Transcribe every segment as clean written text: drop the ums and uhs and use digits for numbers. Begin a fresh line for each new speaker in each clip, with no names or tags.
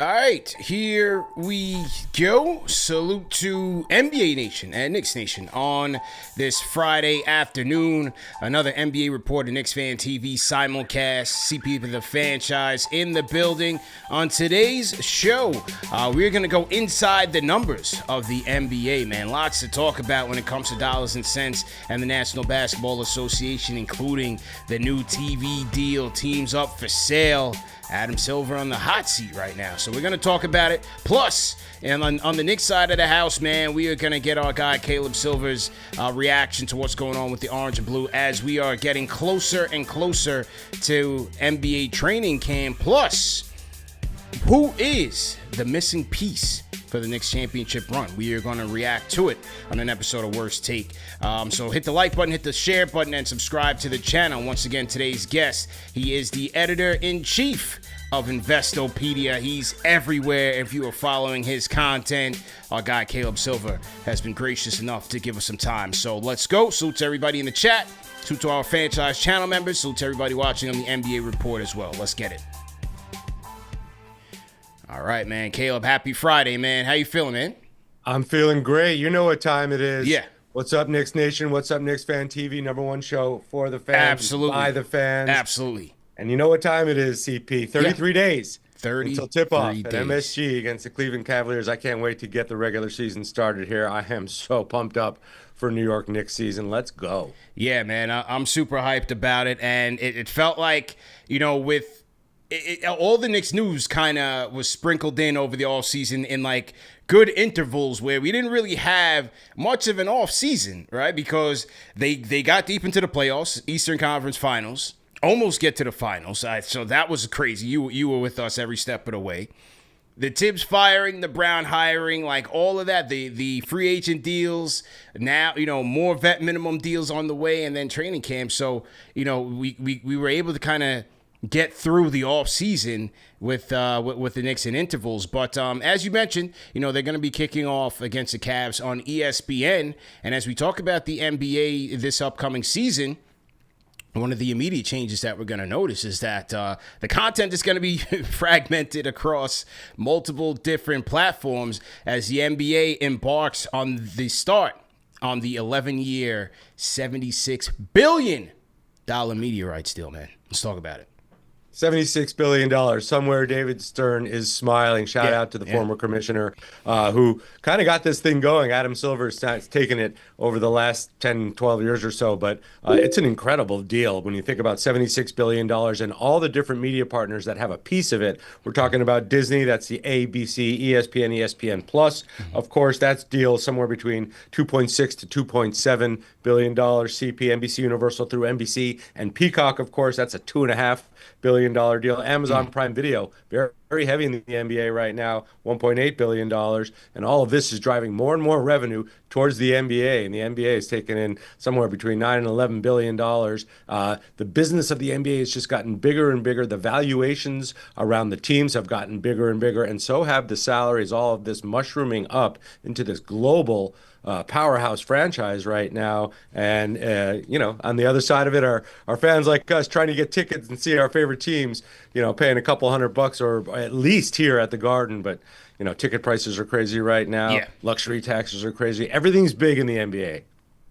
All right, here we go. Salute to NBA Nation and Knicks Nation on this Friday afternoon. Another NBA report, Knicks Fan TV simulcast. CP of the Fanchise in the building. On today's show, we're going to go inside the numbers of the NBA, man. Lots to talk about when it comes to dollars and cents and the National Basketball Association, including the new TV deal, teams up for sale. Adam Silver on the hot seat right now. So we're going to talk about it. Plus, and on the Knicks side of the house, man, we are going to get our guy Caleb Silver's reaction to what's going on with the orange and blue as we are getting closer and closer to NBA training camp. Plus, who is the missing piece for the Knicks championship run? We are going to react to it on an episode of Worst Take. So hit the like button, hit the share button, and subscribe to the channel. Once again, today's guest, he is the editor-in-chief of Investopedia. He's everywhere if you are following his content. Our guy Caleb Silver has been gracious enough to give us some time. So let's go. Salute to everybody in the chat. Salute to our Fanchise channel members. Salute to everybody watching on the NBA report as well. Let's get it. All right, man. Caleb, happy Friday, man. How you feeling, man?
I'm feeling great. You know what time it is.
Yeah.
What's up, Knicks Nation? What's up, Knicks Fan TV? Number one show for the fans.
Absolutely.
By the fans.
Absolutely.
And you know what time it is, CP? 33 days.
30
until tip-off
days.
at MSG against the Cleveland Cavaliers. I can't wait to get the regular season started here. I am so pumped up for New York Knicks season. Let's go.
Yeah, man. I'm super hyped about it. And it felt like, you know, with all the Knicks news kind of was sprinkled in over the offseason in like good intervals where we didn't really have much of an offseason, right? Because they got deep into the playoffs, Eastern Conference Finals, almost get to the finals. So that was crazy. You were with us every step of the way. The Tibbs firing, the Brown hiring, like all of that, the free agent deals, now, you know, more vet minimum deals on the way, and then training camp. So, you know, we were able to kind of get through the off season with the Knicks in intervals. But as you mentioned, you know, they're going to be kicking off against the Cavs on ESPN. And as we talk about the NBA this upcoming season, one of the immediate changes that we're going to notice is that the content is going to be fragmented across multiple different platforms as the NBA embarks on the start on the 11-year, $76 billion media rights deal, man. Let's talk about it.
$76 billion. Somewhere David Stern is smiling. Shout out to the former commissioner who kind of got this thing going. Adam Silver's taken it over the last 10, 12 years or so. But it's an incredible deal when you think about $76 billion and all the different media partners that have a piece of it. We're talking about Disney. That's the ABC, ESPN, ESPN Plus. Of course, that's deal somewhere between $2.6 to $2.7 billion. CP, NBC Universal through NBC and Peacock, of course, that's a $2.5 billion deal. Amazon Prime Video, very, very heavy in the NBA right now, $1.8 billion. And all of this is driving more and more revenue towards the NBA. And the NBA is taking in somewhere between $9 and $11 billion. The business of the NBA has just gotten bigger and bigger. The valuations around the teams have gotten bigger and bigger. And so have the salaries, all of this mushrooming up into this global powerhouse franchise right now. And, you know, on the other side of it are fans like us trying to get tickets and see our favorite teams, you know, paying a couple $100 or at least here at the Garden. But, you know, ticket prices are crazy right now.
Yeah.
Luxury taxes are crazy. Everything's big in the NBA.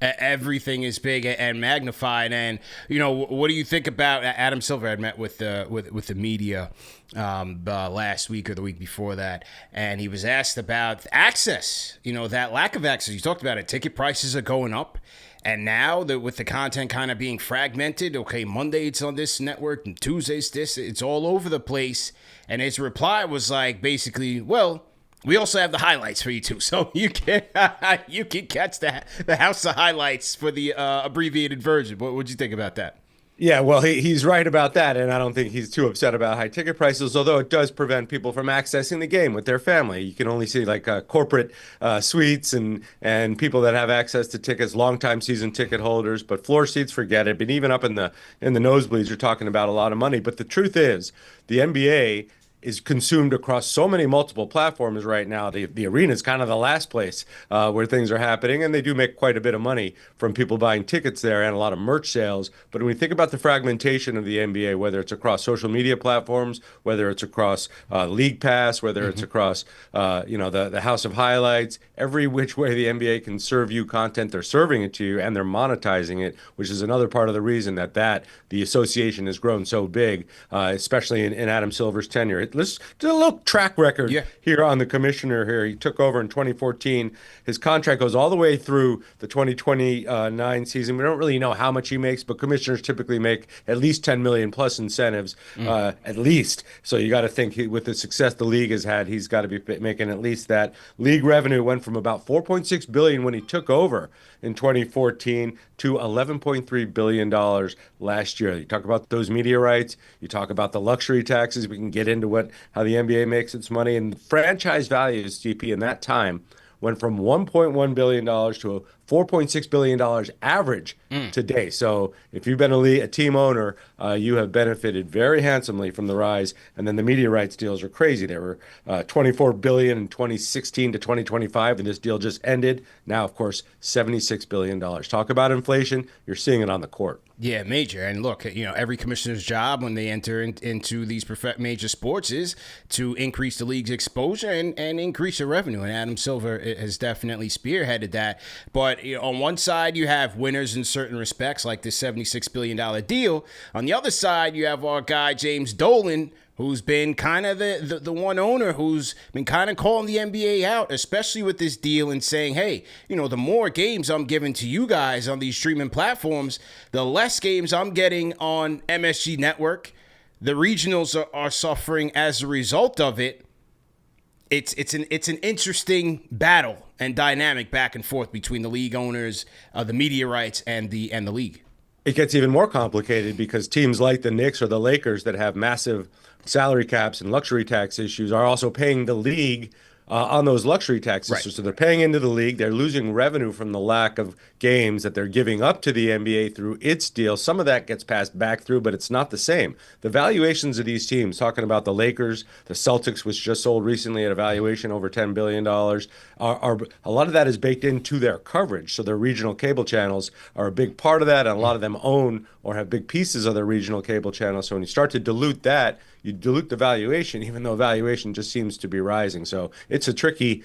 Everything is big and magnified. And, you know, what do you think about Adam Silver? Had met with the media last week or the week before that, and he was asked about access, you know, that lack of access. You talked about it. Ticket prices are going up. And now with the content kind of being fragmented, okay, Monday it's on this network and Tuesday's this, it's all over the place. And his reply was like, basically, well, we also have the highlights for you too, so you can catch the House of Highlights for the abbreviated version. What would you think about that?
Yeah, well, he's right about that, and I don't think he's too upset about high ticket prices, although it does prevent people from accessing the game with their family. You can only see like corporate suites and people that have access to tickets, longtime season ticket holders, but floor seats, forget it. But even up in the nosebleeds, you're talking about a lot of money. But the truth is, the NBA is consumed across so many multiple platforms right now. The arena is kind of the last place where things are happening, and they do make quite a bit of money from people buying tickets there and a lot of merch sales. But when we think about the fragmentation of the NBA, whether it's across social media platforms, whether it's across League Pass, whether it's across the House of Highlights, every which way the NBA can serve you content, they're serving it to you and they're monetizing it, which is another part of the reason that the association has grown so big, especially in Adam Silver's tenure. Let's do a little track record here on the commissioner here. He took over in 2014. His contract goes all the way through the 2029 season. We don't really know how much he makes, but commissioners typically make at least 10 million plus incentives, at least. So you got to think with the success the league has had, he's got to be making at least that. League revenue went from about 4.6 billion when he took over in 2014 to $11.3 billion last year. You talk about those media rights, you talk about the luxury taxes, we can get into how the NBA makes its money, and franchise values, GP, in that time went from $1.1 billion to $4.6 billion average today. So if you've been a team owner, you have benefited very handsomely from the rise. And then the media rights deals are crazy. There were $24 billion in 2016 to 2025, and this deal just ended. Now, of course, $76 billion. Talk about inflation. You're seeing it on the court.
Yeah, major. And look, every commissioner's job when they enter into these major sports is to increase the league's exposure and increase the revenue. And Adam Silver has definitely spearheaded that. But on one side, you have winners in certain respects, like this $76 billion deal. On the other side, you have our guy, James Dolan, who's been kind of the one owner who's been kind of calling the NBA out, especially with this deal and saying, hey, the more games I'm giving to you guys on these streaming platforms, the less games I'm getting on MSG Network. The regionals are suffering as a result of it. It's an interesting battle and dynamic back and forth between the league owners, the media rights, and the league.
It gets even more complicated because teams like the Knicks or the Lakers that have massive salary caps and luxury tax issues are also paying the league on those luxury taxes.
Right.
So they're paying into the league. They're losing revenue from the lack of games that they're giving up to the NBA through its deal. Some of that gets passed back through, but it's not the same. The valuations of these teams, talking about the Lakers, the Celtics, which just sold recently at a valuation over $10 billion, are a lot of that is baked into their coverage. So their regional cable channels are a big part of that, and a lot of them own or have big pieces of their regional cable channels. So when you start to dilute that, you dilute the valuation, even though valuation just seems to be rising. So it's a tricky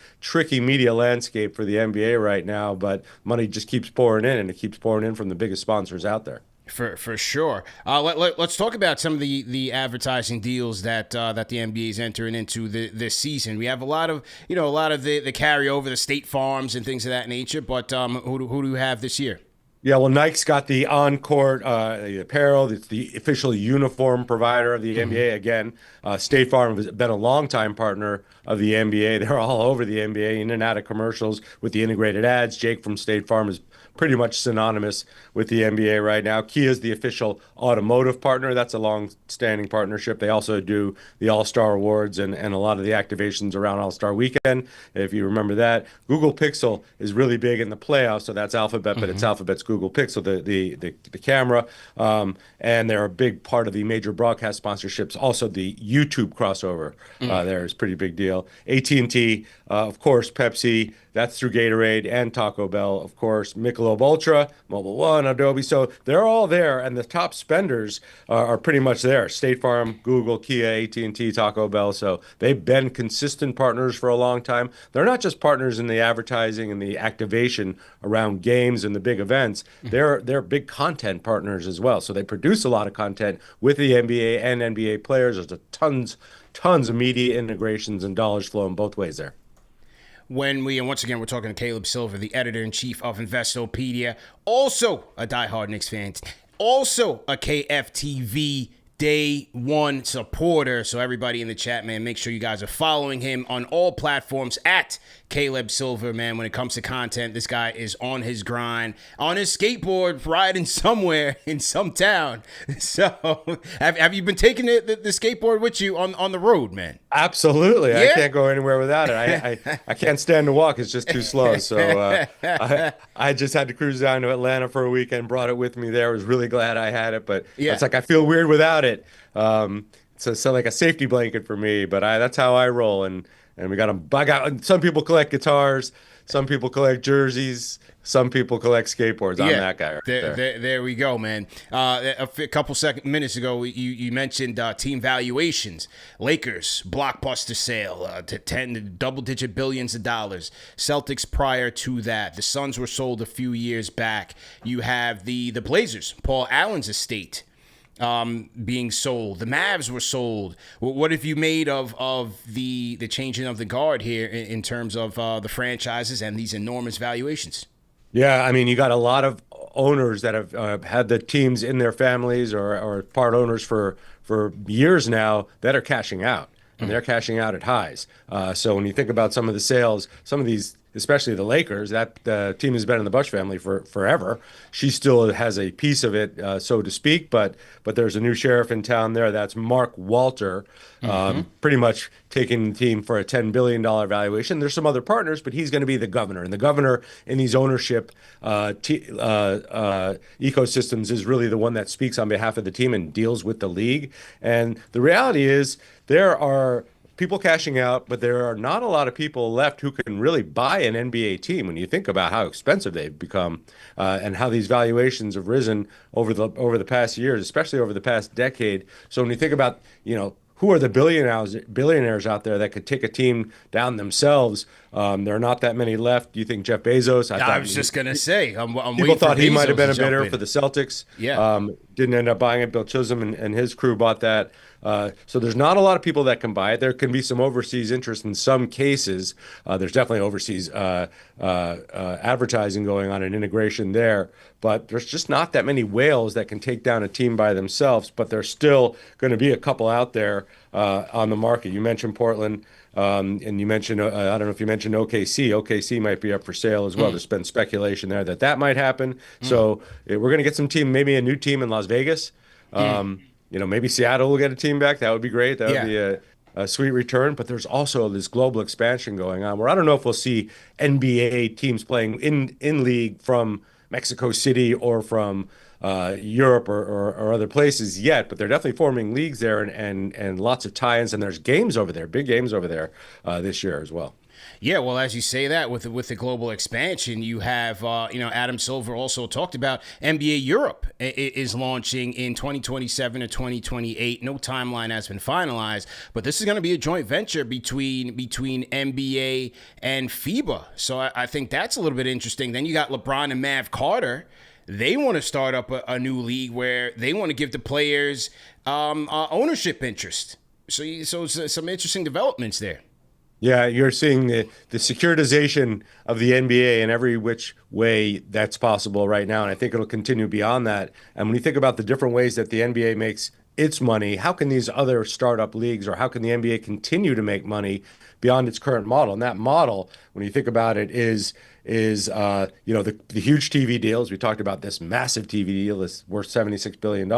media landscape for the NBA right now, but money just keeps pouring in, and it keeps pouring in from the biggest sponsors out there. For
sure. Let's talk about some of the advertising deals that the NBA is entering into this season. We have a lot of the carryover, the State Farms and things of that nature. But who do you have this year?
Yeah, well, Nike's got the on-court the apparel. It's the official uniform provider of the NBA. Again, State Farm has been a longtime partner of the NBA. They're all over the NBA, in and out of commercials with the integrated ads. Jake from State Farm is pretty much synonymous with the NBA right now. Kia is the official automotive partner. That's a long-standing partnership. They also do the All-Star Awards and a lot of the activations around All-Star Weekend, if you remember that. Google Pixel is really big in the playoffs, so that's Alphabet, but it's Alphabet's Google Pixel, the camera. And they're a big part of the major broadcast sponsorships. Also, the YouTube crossover there is a pretty big deal. AT&T, of course, Pepsi. That's through Gatorade and Taco Bell, of course, Michelob Ultra, Mobile One, Adobe. So they're all there, and the top spenders are pretty much there. State Farm, Google, Kia, AT&T, Taco Bell. So they've been consistent partners for a long time. They're not just partners in the advertising and the activation around games and the big events. They're big content partners as well. So they produce a lot of content with the NBA and NBA players. There's tons of media integrations and dollars flowing both ways there.
And once again, we're talking to Caleb Silver, the editor-in-chief of Investopedia, also a diehard Knicks fan, also a KFTV Day One supporter. So everybody in the chat, man, make sure you guys are following him on all platforms at Caleb Silver, man. When it comes to content, this guy is on his grind, on his skateboard, riding somewhere in some town. So have you been taking the skateboard with you on the road, man?
Absolutely.
Yeah?
I can't go anywhere without it. I can't stand to walk. It's just too slow. So I just had to cruise down to Atlanta for a weekend, brought it with me there. I was really glad I had it, but it's like I feel weird without it. so like a safety blanket for me. But that's how I roll. And I got some people collect guitars, some people collect jerseys, some people collect skateboards. I'm that guy right there.
There we go, man. A couple minutes ago, you mentioned team valuations. Lakers blockbuster sale to 10 double-digit billions of dollars. Celtics prior to that. The Suns were sold a few years back. You have the Blazers, Paul Allen's estate being sold. The Mavs were sold. What have you made of the changing of the guard here in terms of the franchises and these enormous valuations?
Yeah, I mean, you got a lot of owners that have had the teams in their families or part owners for years now that are cashing out, and they're cashing out at highs. So when you think about some of the sales, some of these, especially the Lakers, that team has been in the Bush family for forever. She still has a piece of it, so to speak, but there's a new sheriff in town there. That's Mark Walter, pretty much taking the team for a $10 billion valuation. There's some other partners, but he's going to be the governor. And the governor in these ownership ecosystems is really the one that speaks on behalf of the team and deals with the league. And the reality is there are people cashing out, but there are not a lot of people left who can really buy an NBA team when you think about how expensive they've become and how these valuations have risen over the past years, especially over the past decade. So when you think about, who are the billionaires out there that could take a team down themselves? There are not that many left. Do you think Jeff Bezos?
I was just going to say,
people thought he might have been a bidder for the Celtics.
Yeah.
Didn't end up buying it. Bill Chisholm and his crew bought that. So there's not a lot of people that can buy it. There can be some overseas interest in some cases. There's definitely overseas advertising going on and integration there. But there's just not that many whales that can take down a team by themselves. But there's still going to be a couple out there on the market. You mentioned Portland. And you mentioned, I don't know if you mentioned OKC. OKC might be up for sale as well. There's been speculation there that might happen. So we're going to get some team, maybe a new team in Las Vegas. Maybe Seattle will get a team back. That would be great. That would be a sweet return. But there's also this global expansion going on where I don't know if we'll see NBA teams playing in league from Mexico City or from Europe or other places yet, but they're definitely forming leagues there and lots of tie-ins, and there's games over there, big games over there this year as well.
Yeah, well, as you say that, with the global expansion, you have, Adam Silver also talked about NBA Europe is launching in 2027 or 2028. No timeline has been finalized, but this is going to be a joint venture between NBA and FIBA. So I think that's a little bit interesting. Then you got LeBron and Mav Carter. They want to start up a new league where they want to give the players ownership interest. So some interesting developments there.
Yeah, you're seeing the securitization of the NBA in every which way that's possible right now, and I think it'll continue beyond that. And when you think about the different ways that the NBA makes its money, how can these other startup leagues or how can the NBA continue to make money beyond its current model? And that model, when you think about it, is the huge TV deals. We talked about this massive TV deal that's worth $76 billion,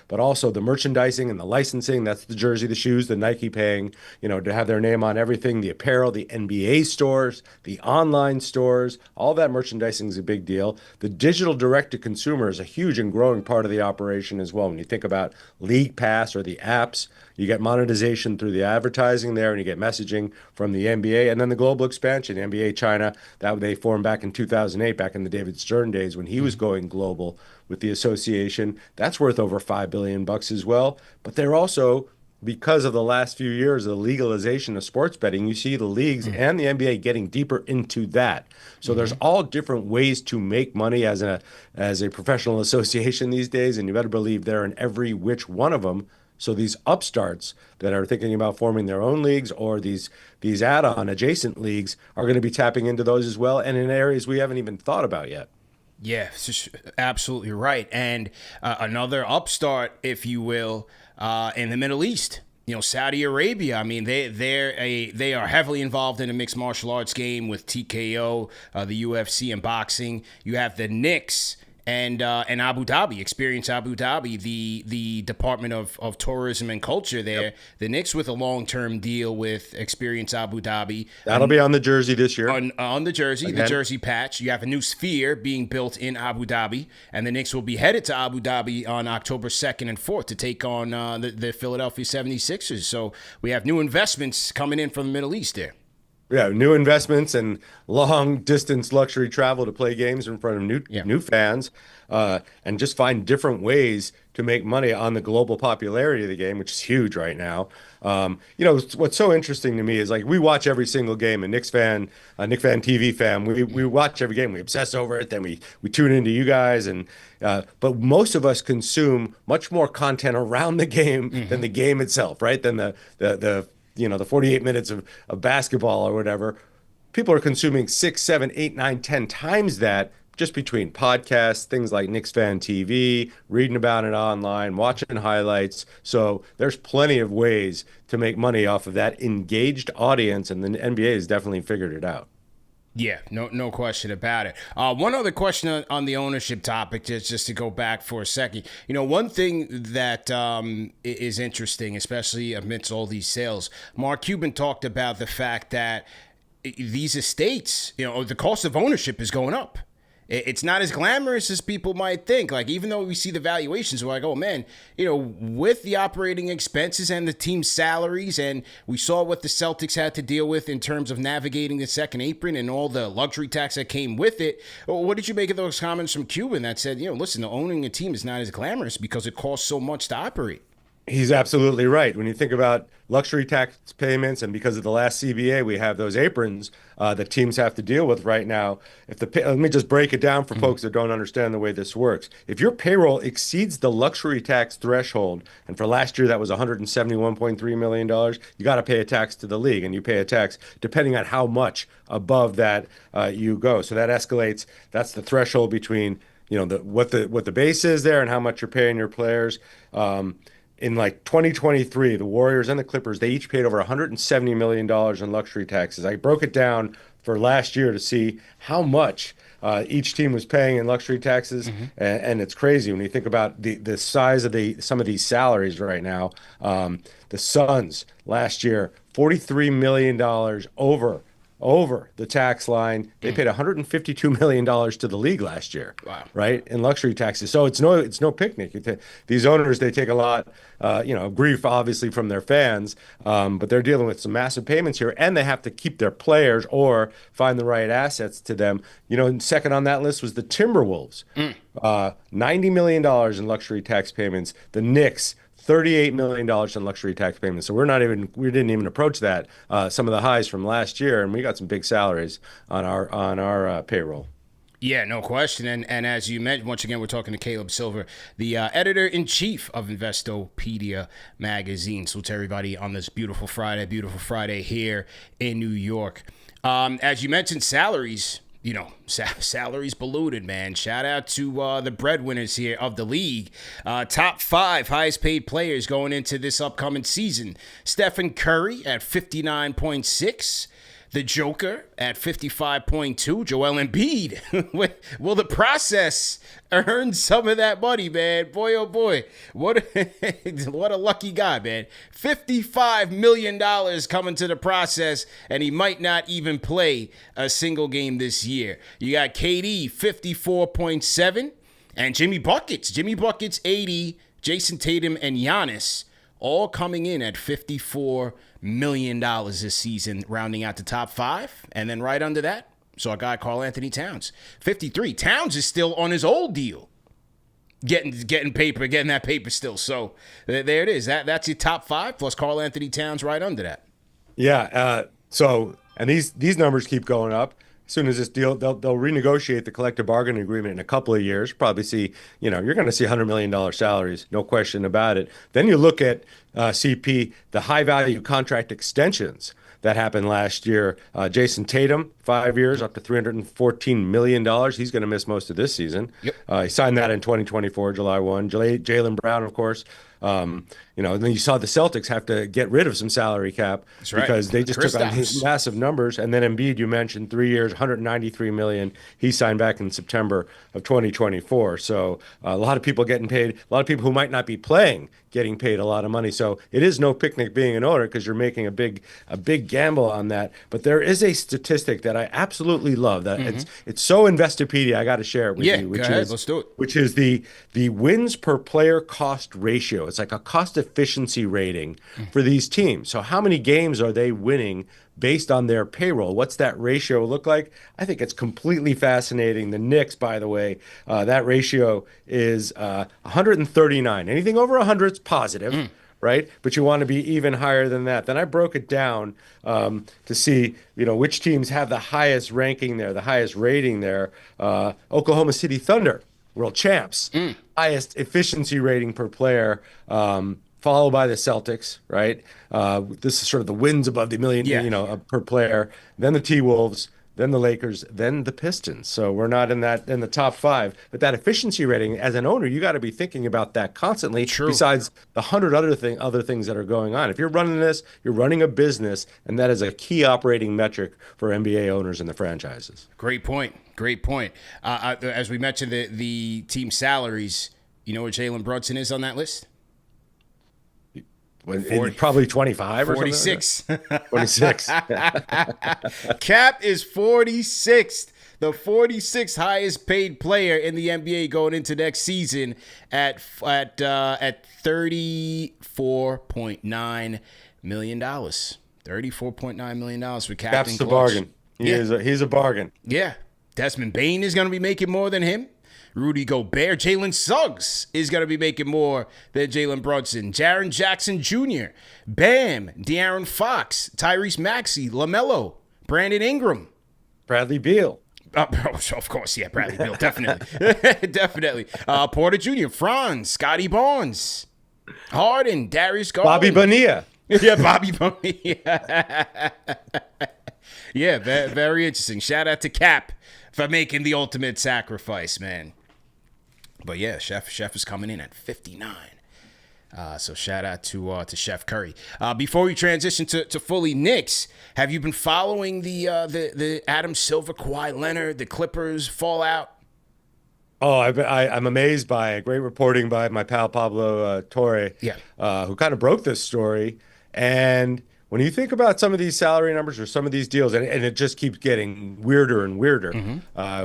but also the merchandising and the licensing. That's the jersey, the shoes, the Nike paying, to have their name on everything, the apparel, the NBA stores, the online stores, all that merchandising is a big deal. The digital direct-to-consumer is a huge and growing part of the operation as well. When you think about League Pass or the apps, you get monetization through the advertising there, and you get messaging from the NBA, and then the global expansion, NBA China, that they formed back in 2008, back in the David Stern days when he was going global with the association. That's worth over $5 billion as well. But they're also, because of the last few years of the legalization of sports betting, you see the leagues and the NBA getting deeper into that. So there's all different ways to make money as a professional association these days, and you better believe they're in every which one of them. So these upstarts that are thinking about forming their own leagues or these add-on adjacent leagues are going to be tapping into those as well, and in areas we haven't even thought about yet. Yeah,
absolutely right. And another upstart, if you will, in the Middle East. Saudi Arabia. I mean, they are heavily involved in the mixed martial arts game with TKO, the UFC, and boxing. You have the Knicks and Abu Dhabi, Experience Abu Dhabi, the Department of Tourism and Culture there. Yep. The Knicks with a long-term deal with Experience Abu Dhabi.
That'll be on the jersey this year.
On the jersey, again. The jersey patch. You have a new sphere being built in Abu Dhabi, and the Knicks will be headed to Abu Dhabi on October 2nd and 4th to take on the Philadelphia 76ers. So we have new investments coming in from the Middle East there.
Yeah, new investments and long-distance luxury travel to play games in front of new fans, and just find different ways to make money on the global popularity of the game, which is huge right now. What's so interesting to me is, like, we watch every single game, and Knicks Fan TV fan, we watch every game, we obsess over it, then we tune into you guys, and but most of us consume much more content around the game than the game itself, right? Than the 48 minutes of basketball or whatever. People are consuming 6, 7, 8, 9, 10 times that just between podcasts, things like Knicks Fan TV, reading about it online, watching highlights. So there's plenty of ways to make money off of that engaged audience, and the NBA has definitely figured it out.
Yeah, no question about it. One other question on the ownership topic, just to go back for a second. One thing that is interesting, especially amidst all these sales, Mark Cuban talked about the fact that these estates, the cost of ownership is going up. It's not as glamorous as people might think. Like, even though we see the valuations, we're like, oh man, with the operating expenses and the team's salaries, and we saw what the Celtics had to deal with in terms of navigating the second apron and all the luxury tax that came with it. What did you make of those comments from Cuban that said, listen, owning a team is not as glamorous because it costs so much to operate?
He's absolutely right. When you think about luxury tax payments, and because of the last CBA, we have those aprons that teams have to deal with right now. Let me just break it down for folks that don't understand the way this works. If your payroll exceeds the luxury tax threshold, and for last year that was $171.3 million, you got to pay a tax to the league, and you pay a tax depending on how much above that you go. So that escalates. That's the threshold between what the base is there and how much you're paying your players. In 2023, the Warriors and the Clippers, they each paid over $170 million in luxury taxes. I broke it down for last year to see how much each team was paying in luxury taxes, and it's crazy when you think about the size of some of these salaries right now. The Suns last year, $43 million over the tax line. They paid $152 million to the league last year.
Wow.
Right, in luxury taxes. So it's no picnic. These owners, they take a lot, grief obviously from their fans, but they're dealing with some massive payments here, and they have to keep their players or find the right assets to them. Second on that list was the Timberwolves, $90 million in luxury tax payments. The Knicks, $38 million in luxury tax payments. So we didn't even approach that, some of the highs from last year, and we got some big salaries on our payroll.
Yeah, no question. And as you mentioned, once again, we're talking to Caleb Silver, the editor-in-chief of Investopedia magazine. So to everybody on this beautiful Friday here in New York. As you mentioned, salaries. Salaries polluted, man. Shout out to the breadwinners here of the league. Top 5 highest paid players going into this upcoming season. Stephen Curry at 59.6. The Joker at 55.2. Joel Embiid. Will the process earn some of that money, man? Boy, oh boy. What a lucky guy, man. $55 million coming to the process, and he might not even play a single game this year. You got KD, 54.7. And Jimmy Buckets, 80. Jason Tatum and Giannis all coming in at $54 million this season, rounding out the top 5. And then right under that, so our guy Karl Anthony Towns, 53. Towns is still on his old deal, getting that paper still. So there it is. That's your top 5 plus Karl Anthony Towns right under that.
Yeah. And these numbers keep going up. As soon as this deal, they'll renegotiate the collective bargaining agreement in a couple of years. Probably see, you're going to see $100 million salaries, no question about it. Then you look at CP, the high value contract extensions that happened last year. Jason Tatum, 5 years, up to $314 million. He's going to miss most of this season. Yep. He signed that in 2024, July 1. Jaylen Brown, of course, And then you saw the Celtics have to get rid of some salary cap because they just took on these massive numbers. And then Embiid, you mentioned 3 years, 193 million. He signed back in September of 2024. So a lot of people getting paid, a lot of people who might not be playing getting paid a lot of money. So it is no picnic being an owner because you're making a big gamble on that. But there is a statistic that I absolutely love that it's so Investopedia. I got to share it with you.
Go ahead. Let's do it.
Which is the wins per player cost ratio. It's like a cost efficiency rating for these teams. So how many games are they winning based on their payroll? What's that ratio look like? I think it's completely fascinating. The Knicks, by the way, that ratio is 139. Anything over 100 is positive, right? But you want to be even higher than that. Then I broke it down to see, which teams have the highest ranking there, the highest rating there. Oklahoma City Thunder, world champs, highest efficiency rating per player. Followed by the Celtics, right? This is sort of the wins above the million, per player. Then the T-Wolves, then the Lakers, then the Pistons. So we're not in the top 5. But that efficiency rating, as an owner, you got to be thinking about that constantly. True. Besides the 100 other things that are going on. If you're running this, you're running a business, and that is a key operating metric for NBA owners and the franchises.
Great point. As we mentioned, the team salaries. You know where Jalen Brunson is on that list?
Probably 25 or
46.
Something like 46.
Cap is 46th, the 46th highest paid player in the NBA going into next season at $34.9 million. $34.9 million for Captain
Cap's the bargain. He's a bargain.
Yeah. Desmond Bane is going to be making more than him. Rudy Gobert, Jalen Suggs is going to be making more than Jalen Brunson. Jaren Jackson Jr., Bam, De'Aaron Fox, Tyrese Maxey, LaMelo, Brandon Ingram.
Bradley Beal.
Of course, yeah, Bradley Beal, definitely. Definitely. Porter Jr., Franz, Scotty Barnes, Harden, Darius Garland.
Bobby Bonilla.
Yeah, Bobby Bonilla. Yeah, very interesting. Shout out to Cap for making the ultimate sacrifice, man. But yeah, Chef is coming in at 59. So shout out to Chef Curry. Before we transition to fully Knicks, have you been following the Adam Silver, Kawhi Leonard, the Clippers fallout?
Oh, I'm amazed by it. Great reporting by my pal Pablo Torre, who kind of broke this story. And when you think about some of these salary numbers or some of these deals, and it just keeps getting weirder and weirder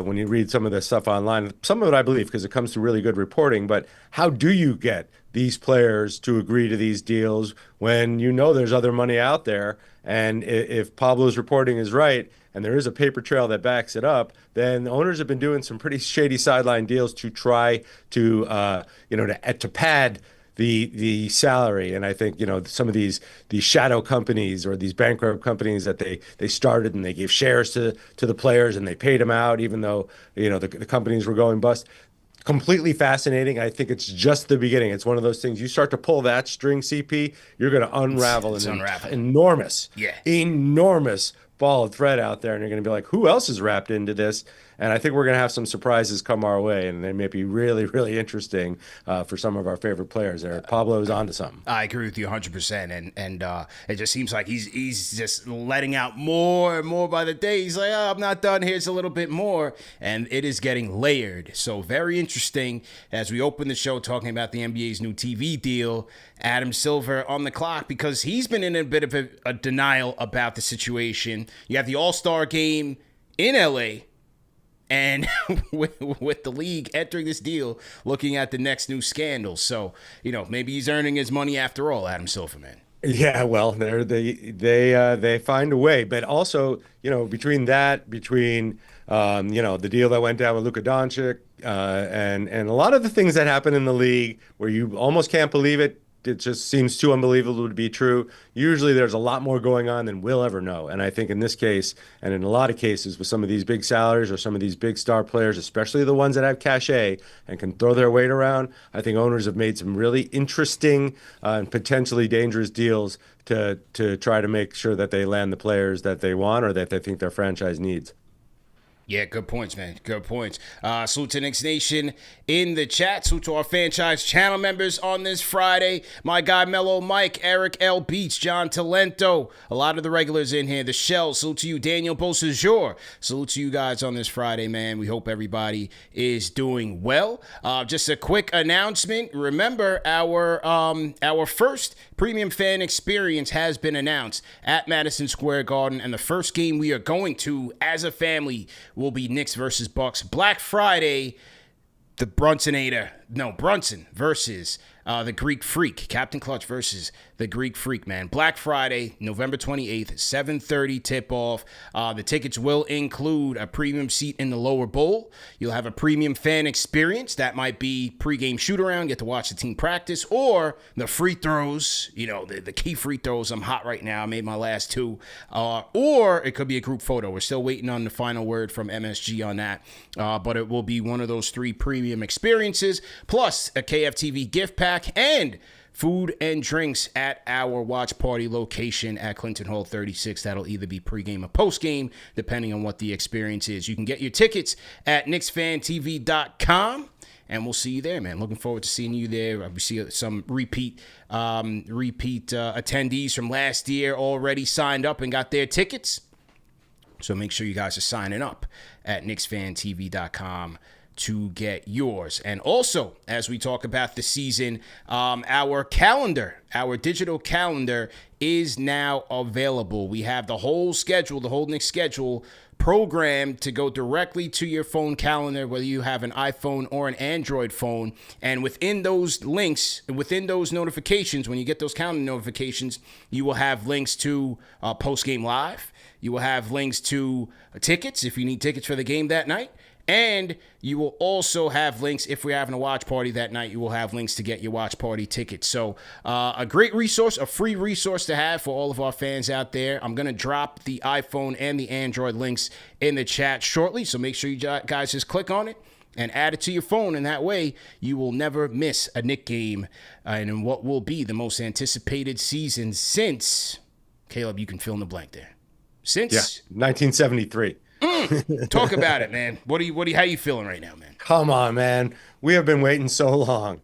when you read some of this stuff online. Some of it I believe because it comes to really good reporting. But how do you get these players to agree to these deals when there's other money out there? And if Pablo's reporting is right, and there is a paper trail that backs it up, then the owners have been doing some pretty shady sideline deals to try to to pad the salary. And I think some of these shadow companies or these bankrupt companies that they started and they gave shares to the players and they paid them out even though the companies were going bust. Completely fascinating. I think it's just the beginning. It's one of those things. You start to pull that string, CP, you're going to unravel an enormous ball of thread out there, and you're going to be like, who else is wrapped into this? And I think we're going to have some surprises come our way, and they may be really, really interesting for some of our favorite players there. Pablo's onto something.
I agree with you 100%, and it just seems like he's just letting out more and more by the day. He's like, I'm not done. Here's a little bit more, and it is getting layered. So very interesting as we open the show talking about the NBA's new TV deal. Adam Silver on the clock because he's been in a bit of a denial about the situation. You have the All-Star game in LA. And with the league entering this deal, looking at the next new scandal. So, maybe he's earning his money after all, Adam Silverman.
Yeah, well, they find a way. But also, between the deal that went down with Luka Doncic and a lot of the things that happen in the league where you almost can't believe it. It just seems too unbelievable to be true. Usually there's a lot more going on than we'll ever know. And I think in this case, and in a lot of cases with some of these big salaries or some of these big star players, especially the ones that have cachet and can throw their weight around, I think owners have made some really interesting and potentially dangerous deals to try to make sure that they land the players that they want or that they think their franchise needs.
Yeah, good points, man. Good points. Salute to Knicks Nation in the chat. Salute to our Fanchise channel members on this Friday. My guy Mellow Mike, Eric L. Beats, John Talento. A lot of the regulars in here. The Shell. Salute to you, Daniel Beausejour. Salute to you guys on this Friday, man. We hope everybody is doing well. Just a quick announcement. Remember, our first premium fan experience has been announced at Madison Square Garden, and the first game we are going to as a family will be Knicks versus Bucks. Black Friday, Brunson versus the Greek Freak. Captain Clutch versus the Greek Freak, man. Black Friday, November 28th, 7:30 tip-off. The tickets will include a premium seat in the lower bowl. You'll have a premium fan experience. That might be pregame shoot-around, get to watch the team practice, or the free throws, the key free throws. I'm hot right now. I made my last two. Or it could be a group photo. We're still waiting on the final word from MSG on that. But it will be one of those three premium experiences, plus a KFTV gift pack and food and drinks at our watch party location at Clinton Hall 36. That'll either be pregame or postgame, depending on what the experience is. You can get your tickets at KnicksFanTV.com, and we'll see you there, man. Looking forward to seeing you there. We see some repeat attendees from last year already signed up and got their tickets. So make sure you guys are signing up at KnicksFanTV.com to get yours. And also, as we talk about the season, our digital calendar is now available. We have the whole Knicks schedule programmed to go directly to your phone calendar, whether you have an iPhone or an Android phone. And within those links, within those notifications, when you get those calendar notifications, you will have links to post-game live. You will have links to tickets if you need tickets for the game that night. And you will also have links, if we're having a watch party that night, you will have links to get your watch party tickets. So a great resource, a free resource to have for all of our fans out there. I'm going to drop the iPhone and the Android links in the chat shortly. So make sure you guys just click on it and add it to your phone. And that way you will never miss a Knick game in what will be the most anticipated season since, Caleb, you can fill in the blank there. Since
1973.
Talk about it, man. How you feeling right now, man?
Come on, man. We have been waiting so long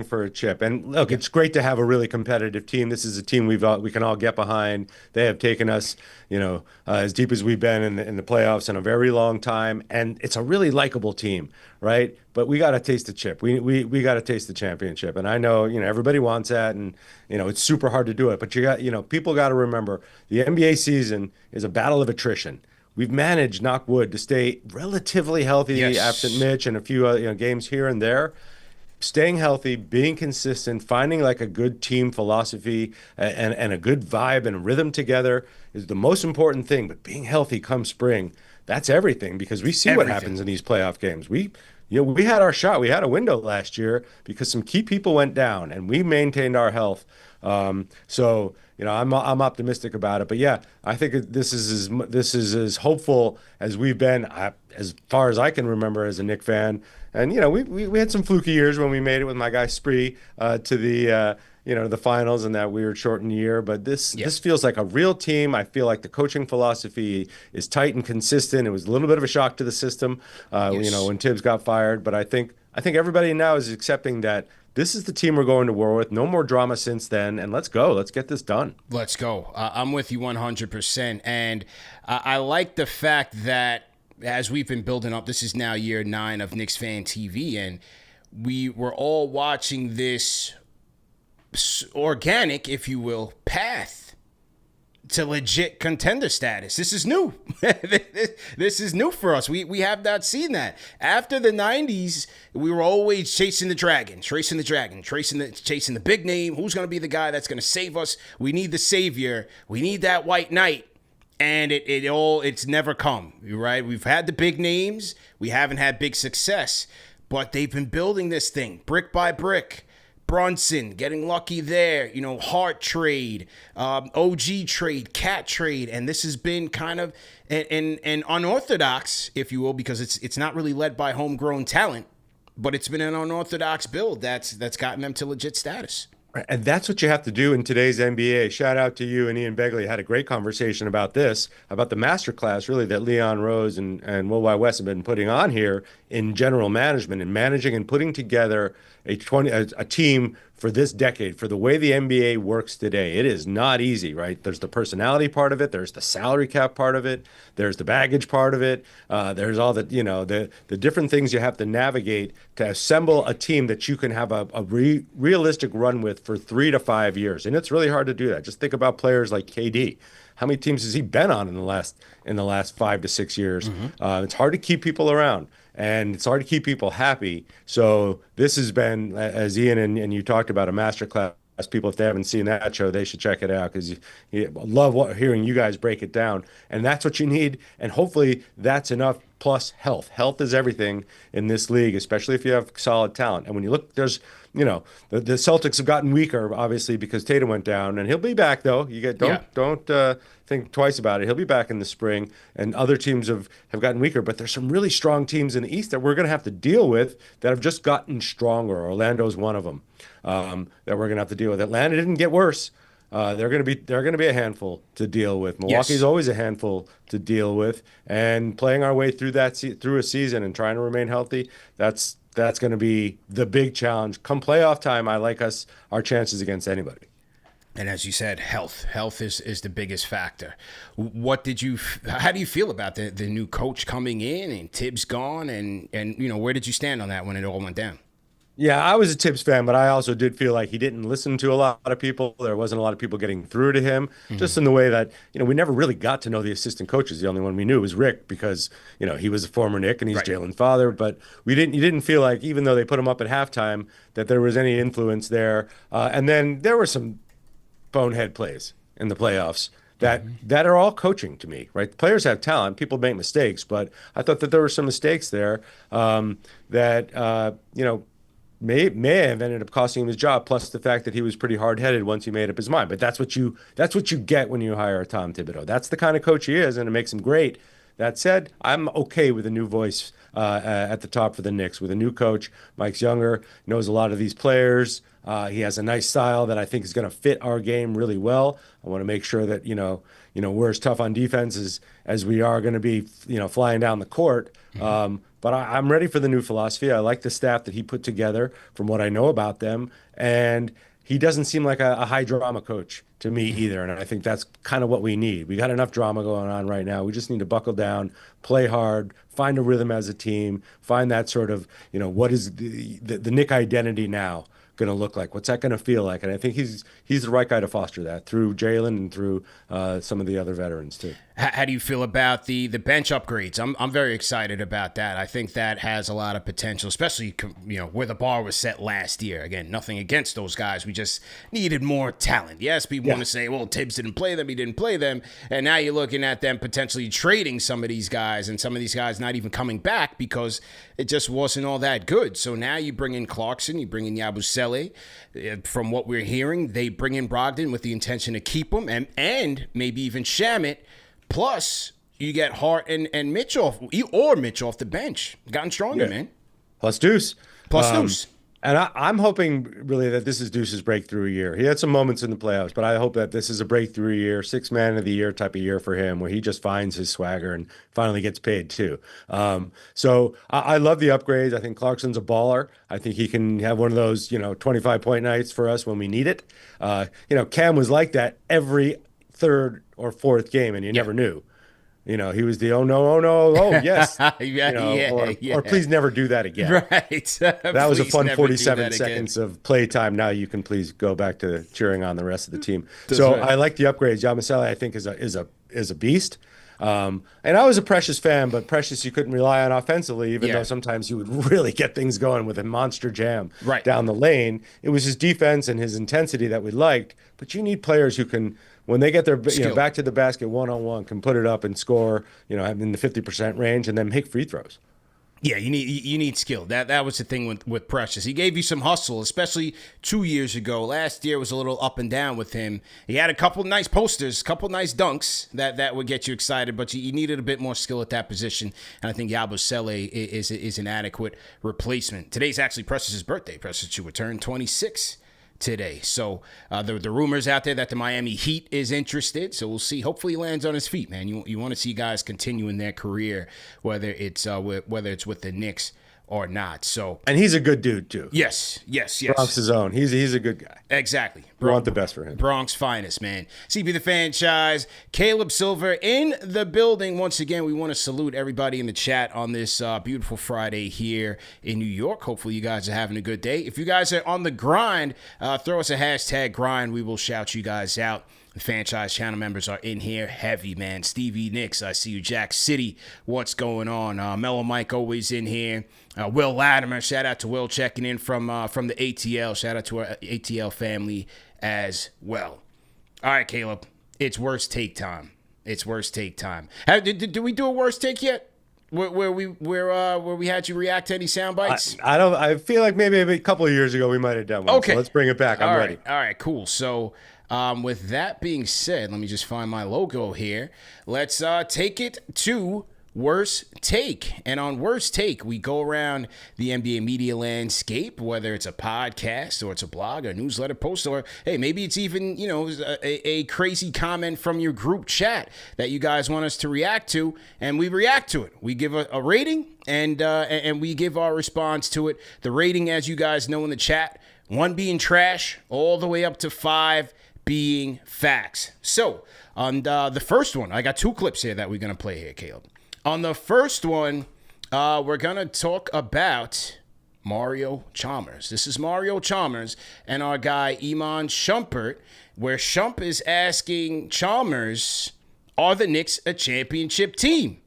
for a chip. And look, it's great to have a really competitive team. This is a team we can all get behind. They have taken us, as deep as we've been in the playoffs in a very long time. And it's a really likable team, right? But we got to taste the chip. We got to taste the championship. And I know, everybody wants that, and it's super hard to do it. But people got to remember the NBA season is a battle of attrition. We've managed, knock wood, to stay relatively healthy, absent Mitch and a few games here and there. Staying healthy, being consistent, finding like a good team philosophy and a good vibe and rhythm together is the most important thing. But being healthy come spring, that's everything, because we see what happens in these playoff games. We had our shot. We had a window last year because some key people went down, and we maintained our health. So I'm optimistic about it. But yeah, I think this is as hopeful as we've been as far as I can remember as a Knick fan. And we had some fluky years when we made it with my guy Spree to the finals in that weird shortened year. But this feels like a real team. I feel like the coaching philosophy is tight and consistent. It was a little bit of a shock to the system, when Tibbs got fired. But I think everybody now is accepting that this is the team we're going to war with. No more drama since then. And let's go. Let's get this done.
Let's go. I'm with you 100%. And I like the fact that as we've been building up, this is now year 9 of Knicks Fan TV. And we were all watching this organic, if you will, path to legit contender status. This is new. This is new for us. We have not seen that. After the 90s, we were always chasing the dragon, chasing the big name. Who's going to be the guy that's going to save us? We need the savior. We need that white knight. And it's never come, right? We've had the big names. We haven't had big success. But they've been building this thing brick by brick. Brunson, getting lucky there, Hart trade, OG trade, Cat trade, and this has been kind of an unorthodox, if you will, because it's not really led by homegrown talent, but it's been an unorthodox build that's gotten them to legit status.
And that's what you have to do in today's NBA. Shout out to you and Ian Begley. Had a great conversation about this, about the masterclass, really, that Leon Rose and Will Y. West have been putting on here in general management and managing and putting together a team for this decade, for the way the NBA works today. It is not easy, right? There's the personality part of it. There's the salary cap part of it. There's the baggage part of it. There's all the, the different things you have to navigate to assemble a team that you can have a realistic run with for 3 to 5 years. And it's really hard to do that. Just think about players like KD. How many teams has he been on in the last 5 to 6 years? It's hard to keep people around. And it's hard to keep people happy. So this has been, as Ian and you talked about, a masterclass. People, if they haven't seen that show, they should check it out, because you love hearing you guys break it down. And that's what you need. And hopefully that's enough, plus health. Health is everything in this league, especially if you have solid talent. And when you look, there's, the Celtics have gotten weaker, obviously, because Tatum went down. And he'll be back, though. Don't think twice about it. He'll be back in the spring. And other teams have gotten weaker. But there's some really strong teams in the East that we're going to have to deal with that have just gotten stronger. Orlando's one of them. That we're going to have to deal with. Atlanta didn't get worse. They're going to be a handful to deal with. Milwaukee's always a handful to deal with, and playing our way through through a season and trying to remain healthy. That's going to be the big challenge. Come playoff time, I like our chances against anybody.
And as you said, health is the biggest factor. How do you feel about the new coach coming in and Tibbs gone, and where did you stand on that when it all went down?
Yeah, I was a Tibbs fan, but I also did feel like he didn't listen to a lot of people. There wasn't a lot of people getting through to him, just in the way that, we never really got to know the assistant coaches. The only one we knew was Rick, because, he was a former Knick and he's Jalen's father. But you didn't feel like, even though they put him up at halftime, that there was any influence there. And then there were some bonehead plays in the playoffs that are all coaching to me, right? The players have talent. People make mistakes, but I thought that there were some mistakes there may have ended up costing him his job, plus the fact that he was pretty hard-headed once he made up his mind. But that's what you get when you hire Tom Thibodeau. That's the kind of coach he is, and it makes him great. That said, I'm okay with a new voice at the top for the Knicks, with a new coach. Mike's younger, knows a lot of these players. He has a nice style that I think is going to fit our game really well. I want to make sure that we're as tough on defense as we are going to be flying down the court. But I'm ready for the new philosophy. I like the staff that he put together from what I know about them. And he doesn't seem like a high drama coach to me either. And I think that's kind of what we need. We got enough drama going on right now. We just need to buckle down, play hard, find a rhythm as a team, find that sort of, what is the Knick identity now going to look like? What's that going to feel like? And I think he's the right guy to foster that through Jalen and through some of the other veterans too.
How do you feel about the bench upgrades? I'm very excited about that. I think that has a lot of potential, especially where the bar was set last year. Again, nothing against those guys. We just needed more talent. Yes, people want to say, well, Tibbs didn't play them. He didn't play them. And now you're looking at them potentially trading some of these guys, and some of these guys not even coming back because it just wasn't all that good. So now you bring in Clarkson, you bring in Yabusele. From what we're hearing, they bring in Brogdon with the intention to keep him and maybe even Shamet. Plus, you get Hart and Mitch off the bench. Gotten stronger, man.
Plus Deuce.
Deuce.
And I'm hoping really that this is Deuce's breakthrough year. He had some moments in the playoffs, but I hope that this is a breakthrough year, 6th man of the year type of year for him, where he just finds his swagger and finally gets paid too. So I love the upgrades. I think Clarkson's a baller. I think he can have one of those, 25-point nights for us when we need it. Cam was like that every third or fourth game, and you never knew. He was the yes. Or please never do that again.
Right.
That was a fun 47 seconds of playtime. Now you can please go back to cheering on the rest of the team. Right. I like the upgrades. Yabusele, I think, is a beast. And I was a Precious fan, but Precious you couldn't rely on offensively, even though sometimes he would really get things going with a monster jam down the lane. It was his defense and his intensity that we liked, but you need players who can, when they get their back to the basket one-on-one, can put it up and score, in the 50% range and then make free throws.
Yeah, you need skill. That was the thing with Precious. He gave you some hustle, especially 2 years ago. Last year was a little up and down with him. He had a couple nice posters, a couple nice dunks that would get you excited, but you needed a bit more skill at that position. And I think Yabusele is an adequate replacement. Today's actually Precious's birthday. Precious, you would turn 26 today. So the rumors out there that the Miami Heat is interested. So we'll see. Hopefully he lands on his feet, man. You want to see guys continuing their career, whether it's with the Knicks or not. So,
and he's a good dude too.
Yes.
Bronx's own. He's a good guy.
Exactly.
We want the best for him.
Bronx finest, man. CB the Fanchise, Caleb Silver in the building. Once again, we want to salute everybody in the chat on this beautiful Friday here in New York. Hopefully you guys are having a good day. If you guys are on the grind, throw us a hashtag grind. We will shout you guys out. The Fanchise channel members are in here heavy, man. Stevie Nicks, I see you. Jack City, what's going on? Mellow Mike always in here. Will Latimer, shout out to Will checking in from the ATL. Shout out to our ATL family as well. All right, Caleb, it's worst take time. Did we do a worst take yet? Where we had you react to any sound bites?
I feel like maybe a couple of years ago we might have done one.
Okay,
so let's bring it back. I'm ready.
All right, cool. So. With that being said, let me just find my logo here. Let's take it to Worst Take. And on Worst Take, we go around the NBA media landscape, whether it's a podcast or it's a blog, a newsletter post, or hey, maybe it's even, a crazy comment from your group chat that you guys want us to react to, and we react to it. We give a rating, and we give our response to it. The rating, as you guys know in the chat, 1 being trash, all the way up to 5 being facts. So on the first one, I got 2 clips here that we're going to play here, Caleb. On the first one, we're going to talk about Mario Chalmers. This is Mario Chalmers and our guy Iman Shumpert, where Shump is asking Chalmers, are the Knicks a championship team?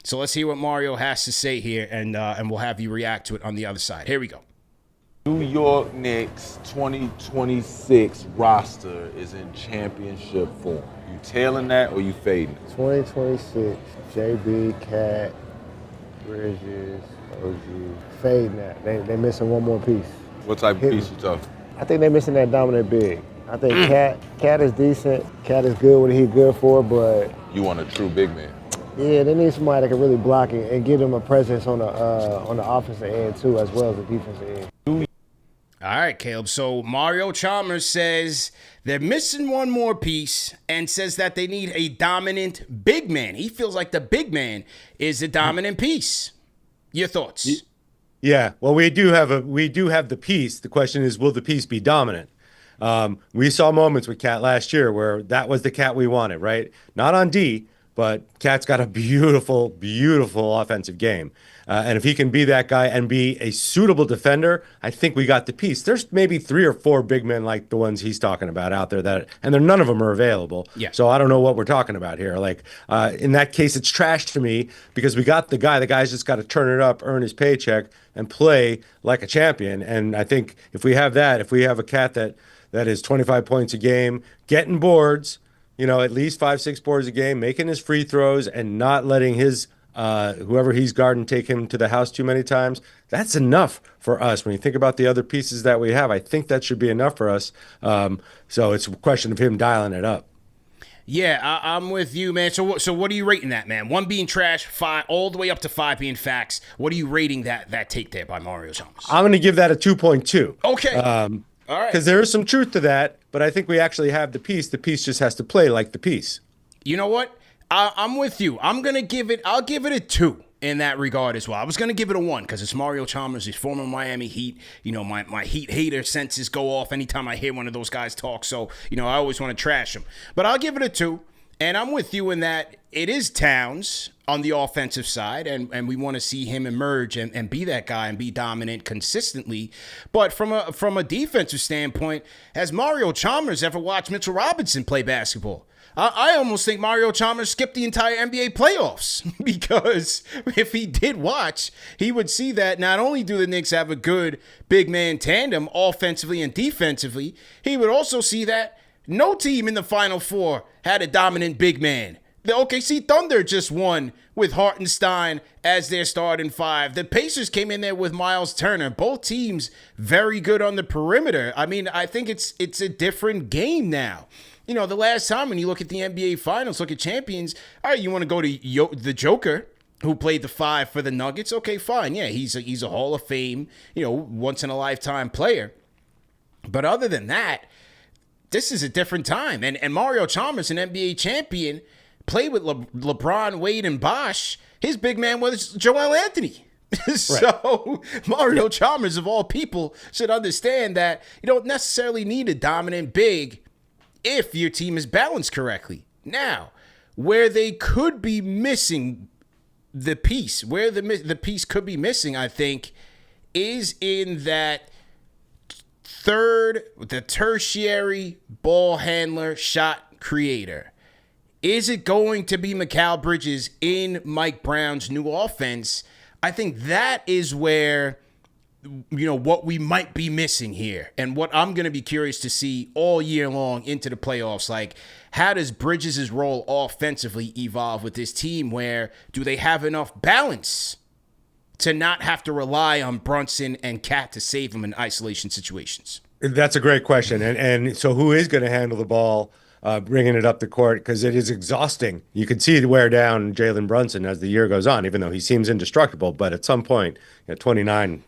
So let's hear what Mario has to say here, and we'll have you react to it on the other side. Here we go.
New York Knicks 2026 roster is in championship form. You tailing that or you fading it?
2026, JB, Cat, Bridges, OG, fading that. They missing one more piece.
What type of piece you talking?
I think they're missing that dominant big. I think Cat is decent. Cat is good what he's good for, but
You want a true big man.
yeah, they need somebody that can really block it and give them a presence on the offensive end too, as well as the defensive end.
All right, Caleb. So Mario Chalmers says they're missing one more piece and says that they need a dominant big man. He feels like the big man is the dominant piece. Your thoughts?
Yeah, well, we do have the piece. The question is, will the piece be dominant? We saw moments with Cat last year where that was the Cat we wanted, right? Not on D, but Cat's got a beautiful, beautiful offensive game. And if he can be that guy and be a suitable defender, I think we got the piece. There's maybe 3 or 4 big men like the ones he's talking about out there and none of them are available.
Yeah.
So I don't know what we're talking about here. Like in that case, it's trash to me because we got the guy. The guy's just got to turn it up, earn his paycheck, and play like a champion. And I think if we have a Cat that is 25 points a game, getting boards, at least 5-6 boards a game, making his free throws and not letting his whoever he's guarding take him to the house too many times, that's enough for us. When you think about the other pieces that we have, I think that should be enough for us. So it's a question of him dialing it up.
Yeah, I'm with you, man. So what are you rating that, man? 1 being trash, 5 all the way up to 5 being facts. What are you rating that take there by Mario Chalmers?
I'm going to give that a 2.2.
Okay. All right.
Because there is some truth to that, but I think we actually have the piece. The piece just has to play like the piece.
You know what? I'm with you. I'll give it a 2 in that regard as well. I was going to give it a 1 because it's Mario Chalmers. He's former Miami Heat. My Heat hater senses go off anytime I hear one of those guys talk. So, I always want to trash him. But I'll give it a 2. And I'm with you in that it is Towns on the offensive side, and we want to see him emerge and be that guy and be dominant consistently. But from a defensive standpoint, has Mario Chalmers ever watched Mitchell Robinson play basketball? I almost think Mario Chalmers skipped the entire NBA playoffs because if he did watch, he would see that not only do the Knicks have a good big man tandem offensively and defensively, he would also see that no team in the Final Four had a dominant big man. The OKC Thunder just won with Hartenstein as their starting 5. The Pacers came in there with Miles Turner. Both teams very good on the perimeter. I mean, I think it's a different game now. The last time when you look at the NBA Finals, look at champions, all right, you want to go to the Joker, who played the 5 for the Nuggets. Okay, fine. Yeah, he's a Hall of Fame, once-in-a-lifetime player. But other than that, this is a different time. And Mario Chalmers, an NBA champion, played with LeBron, Wade, and Bosh. His big man was Joel Anthony. So Mario Chalmers, of all people, should understand that you don't necessarily need a dominant big if your team is balanced correctly. Now, where they could be missing the piece, where the piece could be missing, I think, is in that the tertiary ball handler, shot creator. Is it going to be Mikal Bridges in Mike Brown's new offense? I think that is where, what we might be missing here, and what I'm going to be curious to see all year long into the playoffs. Like, how does Bridges' role offensively evolve with this team? Where do they have enough balance to not have to rely on Brunson and Cat to save them in isolation situations?
That's a great question. And so who is going to handle the ball, bringing it up the court? Because it is exhausting. You can see it wear down Jalen Brunson as the year goes on, even though he seems indestructible. But at some point, 29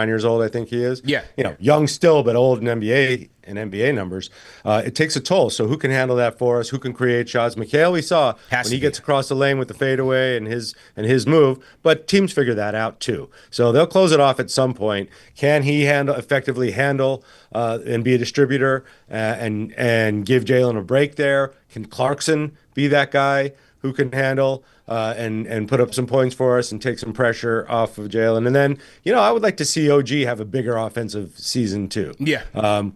years old, I think he is.
Yeah.
Young still, but old in NBA numbers. It takes a toll. So who can handle that for us? Who can create shots? Mikal, we saw when he gets across the lane with the fadeaway and his move, but teams figure that out too. So they'll close it off at some point. Can he effectively handle and be a distributor and give Jalen a break there? Can Clarkson be that guy who can handle and put up some points for us and take some pressure off of Jalen? And then, I would like to see OG have a bigger offensive season too.
Yeah.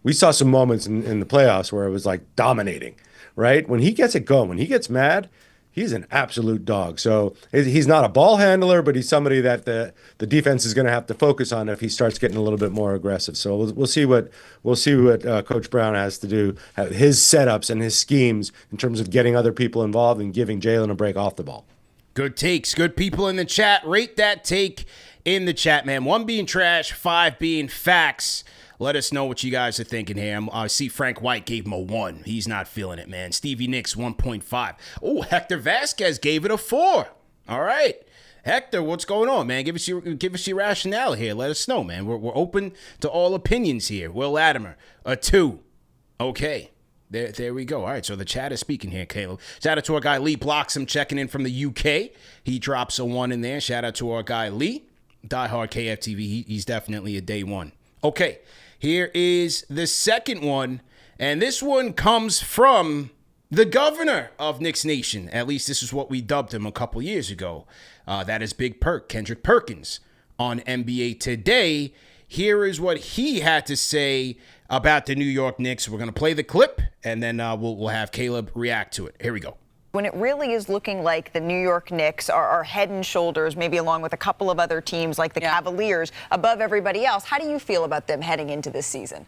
We saw some moments in the playoffs where it was like dominating, right? When he gets it going, when he gets mad, he's an absolute dog. So he's not a ball handler, but he's somebody that the defense is going to have to focus on if he starts getting a little bit more aggressive. So we'll see what Coach Brown has to do, his setups and his schemes in terms of getting other people involved and giving Jalen a break off the ball.
Good takes. Good people in the chat. Rate that take in the chat, man. 1 being trash, 5 being facts. Let us know what you guys are thinking here. I see Frank White gave him a 1. He's not feeling it, man. Stevie Nicks, 1.5. Oh, Hector Vasquez gave it a 4. All right. Hector, what's going on, man? Give us your rationale here. Let us know, man. We're open to all opinions here. Will Latimer, a 2. Okay. There we go. All right, so the chat is speaking here, Caleb. Shout out to our guy Lee Bloxham checking in from the UK. He drops a 1 in there. Shout out to our guy Lee, diehard KFTV. He's definitely a day one. Okay, here is the second one, and this one comes from the governor of Knicks Nation. At least this is what we dubbed him a couple years ago. That is Big Perk, Kendrick Perkins, on NBA Today. Here is what he had to say about the New York Knicks. We're going to play the clip, and then we'll have Caleb react to it. Here we go.
When it really is looking like the New York Knicks are head and shoulders, maybe along with a couple of other teams like the Cavaliers, above everybody else, how do you feel about them heading into this season?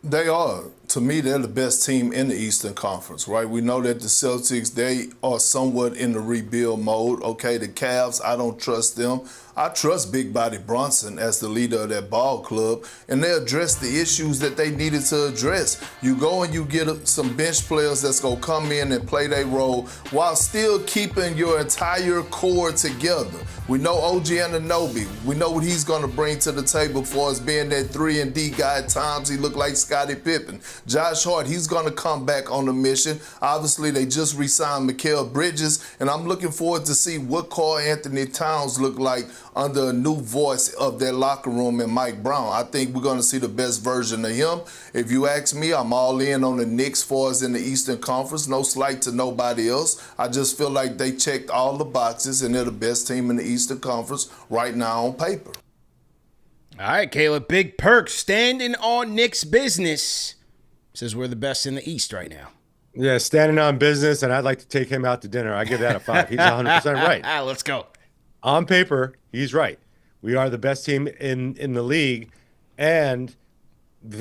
They are. To me, they're the best team in the Eastern Conference, right? We know that the Celtics, they are somewhat in the rebuild mode. Okay, the Cavs, I don't trust them. I trust Big Body Brunson as the leader of that ball club, and they address the issues that they needed to address. You go and you get some bench players that's going to come in and play their role while still keeping your entire core together. We know OG Anunoby. We know what he's going to bring to the table for us being that 3-and-D guy. At times he looked like Scottie Pippen. Josh Hart, he's going to come back on the mission. Obviously, they just re-signed Mikal Bridges, and I'm looking forward to see what Karl Anthony Towns look like under a new voice of their locker room and Mike Brown. I think we're going to see the best version of him. If you ask me, I'm all in on the Knicks for us in the Eastern Conference. No slight to nobody else. I just feel like they checked all the boxes, and they're the best team in the Eastern Conference right now on paper.
All right, Caleb. Big Perk standing on Knicks business. Says we're the best in the East right now.
Yeah, standing on business, and I'd like to take him out to dinner. I give that a 5. He's 100% right.
Let's go.
On paper, he's right. We are the best team in the league, and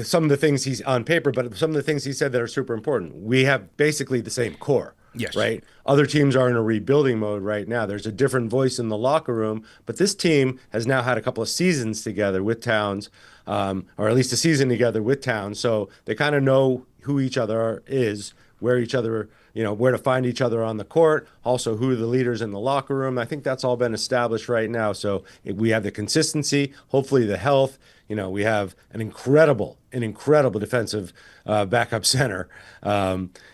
some of the things he's on paper, but some of the things he said that are super important. We have basically the same core.
Yes.
Right? Other teams are in a rebuilding mode right now. There's a different voice in the locker room, but this team has now had a couple of seasons together with Towns, or at least a season together with Towns, so they kind of know who each other is, where each other, where to find each other on the court, also who are the leaders in the locker room. I think that's all been established right now. So we have the consistency, hopefully the health. We have an incredible defensive backup center,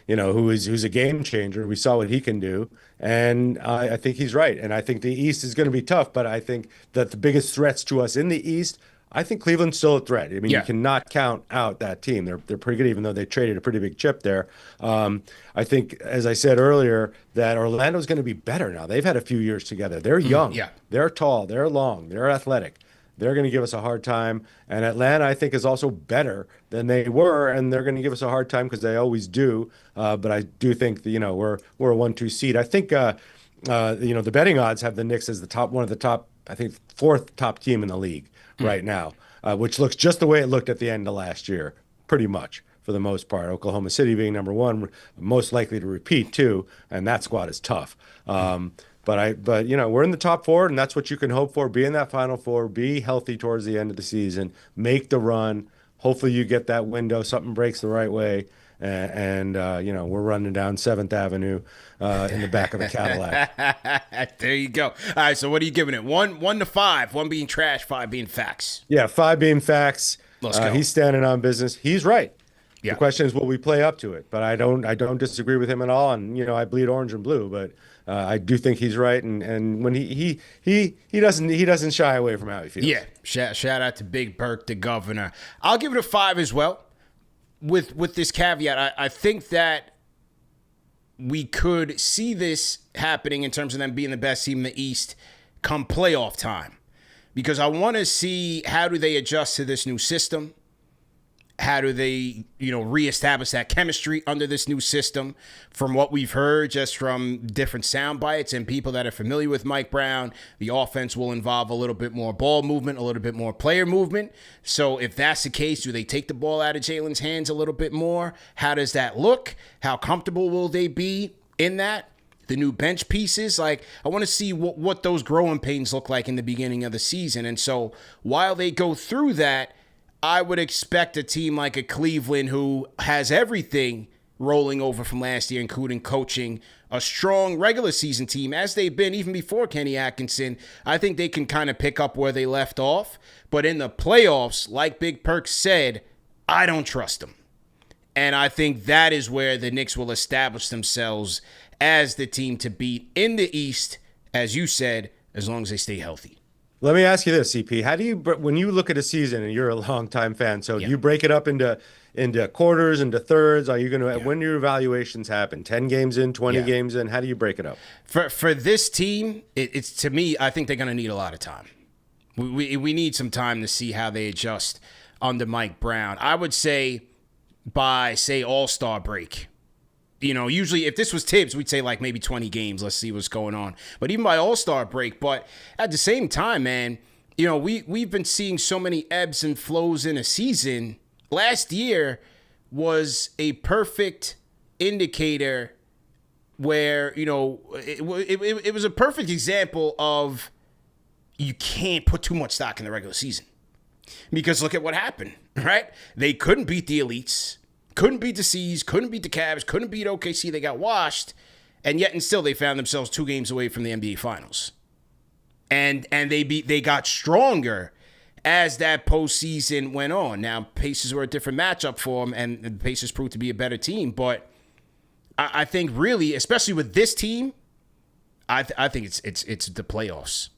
who's a game changer. We saw what he can do, and I think he's right. And I think the East is going to be tough, but I think that the biggest threats to us in the East, I think Cleveland's still a threat. I mean, you cannot count out that team. They're pretty good, even though they traded a pretty big chip there. I think, as I said earlier, that Orlando's going to be better now. They've had a few years together. They're young. They're tall. They're long. They're athletic. They're going to give us a hard time. And Atlanta, I think, is also better than they were, and they're going to give us a hard time because they always do. But I do think that, we're a 1-2 seed. I think, the betting odds have the Knicks as one of the top, I think, 4th top team in the league right now, which looks just the way it looked at the end of last year, pretty much, for the most part. Oklahoma City being number 1, most likely to repeat, too, and that squad is tough. But we're in the top 4, and that's what you can hope for. Be in that Final Four, be healthy towards the end of the season, make the run. Hopefully you get that window, something breaks the right way, and we're running down 7th Avenue in the back of a Cadillac.
There you go. All right, so what are you giving it? 1 to 5, 1 being trash, 5 being facts.
Yeah, 5 being facts.
Let's go.
He's standing on business. He's right.
Yeah.
The question is, will we play up to it? But I don't disagree with him at all. And I bleed orange and blue, but I do think he's right. And when he doesn't shy away from how he feels.
Yeah. Shout out to Big Burke, the governor. I'll give it a 5 as well. With this caveat, I think that we could see this happening in terms of them being the best team in the East come playoff time, because I want to see how do they adjust to this new system. How do they, reestablish that chemistry under this new system? From what we've heard, just from different sound bites and people that are familiar with Mike Brown, the offense will involve a little bit more ball movement, a little bit more player movement. So if that's the case, do they take the ball out of Jalen's hands a little bit more? How does that look? How comfortable will they be in that? The new bench pieces, I want to see what those growing pains look like in the beginning of the season. And so while they go through that, I would expect a team like a Cleveland, who has everything rolling over from last year, including coaching, a strong regular season team, as they've been even before Kenny Atkinson. I think they can kind of pick up where they left off. But in the playoffs, like Big Perk said, I don't trust them. And I think that is where the Knicks will establish themselves as the team to beat in the East, as you said, as long as they stay healthy.
Let me ask you this, CP. How do you, when you look at a season, and you're a longtime fan, so do you break it up into quarters, into thirds? Are you going to, when do your evaluations happen? 10 games in, 20 games in? How do you break it up?
For this team, it's to me, I think they're going to need a lot of time. We need some time to see how they adjust under Mike Brown. I would say by, All-Star break. Usually if this was Tibbs, we'd say maybe 20 games. Let's see what's going on. But even by All-Star break. But at the same time, man, we've been seeing so many ebbs and flows in a season. Last year was a perfect indicator where, it was a perfect example of you can't put too much stock in the regular season. Because look at what happened, right? They couldn't beat the elites. Couldn't beat the C's, couldn't beat the Cavs, couldn't beat OKC. They got washed, and yet and still they found themselves 2 games away from the NBA Finals. And they got stronger as that postseason went on. Now, Pacers were a different matchup for them, and the Pacers proved to be a better team. But I think really, especially with this team, I think it's the playoffs.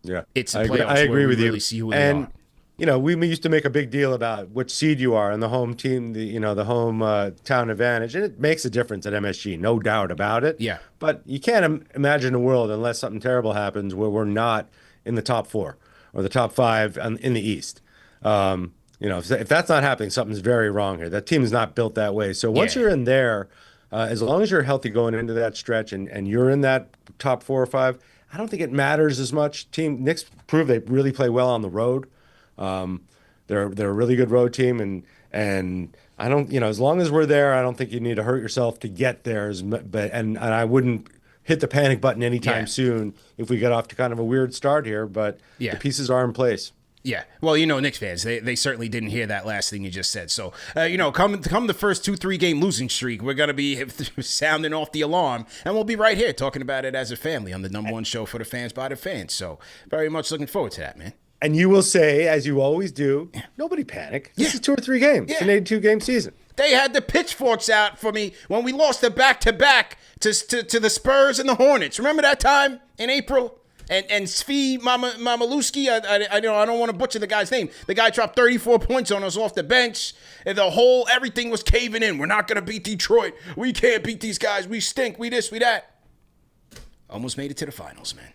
Yeah,
it's the playoffs.
I agree with you.
Really see who they are.
We used to make a big deal about which seed you are and the home team, the home town advantage, and it makes a difference at MSG, no doubt about it.
Yeah.
But you can't imagine a world, unless something terrible happens, where we're not in the top 4 or the top 5 in the East. If that's not happening, something's very wrong here. That team is not built that way. So once you're in there, as long as you're healthy going into that stretch and you're in that top 4 or 5, I don't think it matters as much. Knicks prove they really play well on the road. They're a really good road team, and I don't, as long as we're there, I don't think you need to hurt yourself to get there. And I wouldn't hit the panic button anytime soon if we get off to kind of a weird start here. But the pieces are in place.
Yeah, well, Knicks fans, they certainly didn't hear that last thing you just said. So, come the first 2-3 game losing streak, we're going to be sounding off the alarm, and we'll be right here talking about it as a family on the number one show for the fans by the fans. So, very much looking forward to that, man.
And you will say, as you always do, nobody panic. This is 2 or 3 games. It's an 82-game season.
They had the pitchforks out for me when we lost the back-to-back to the Spurs and the Hornets. Remember that time in April? And Svi Mamaluski, I don't want to butcher the guy's name. The guy dropped 34 points on us off the bench. And everything was caving in. We're not going to beat Detroit. We can't beat these guys. We stink. We this, we that. Almost made it to the finals, man.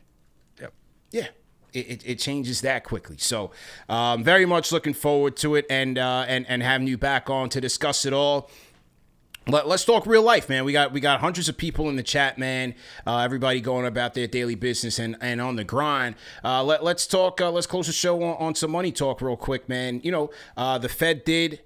Yep.
Yeah. It changes that quickly. So very much looking forward to it and having you back on to discuss it all. Let's talk real life, man. We got hundreds of people in the chat, man. Everybody going about their daily business and on the grind. Let's talk. Let's close the show on some money talk real quick, man. The Fed did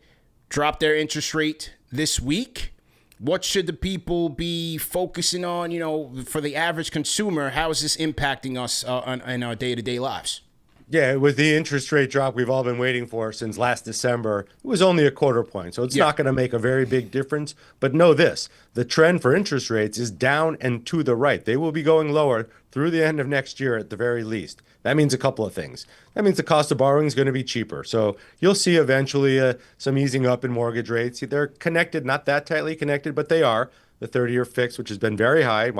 drop their interest rate this week. What should the people be focusing on, for the average consumer? How is this impacting us in our day-to-day lives?
Yeah, with the interest rate drop we've all been waiting for since last December, it was only a quarter point. So it's not going to make a very big difference. But know this, the trend for interest rates is down and to the right. They will be going lower through the end of next year at the very least. That means a couple of things. That means the cost of borrowing is going to be cheaper. So you'll see eventually some easing up in mortgage rates. They're connected, not that tightly connected, but they are. The 30-year fix, which has been very high.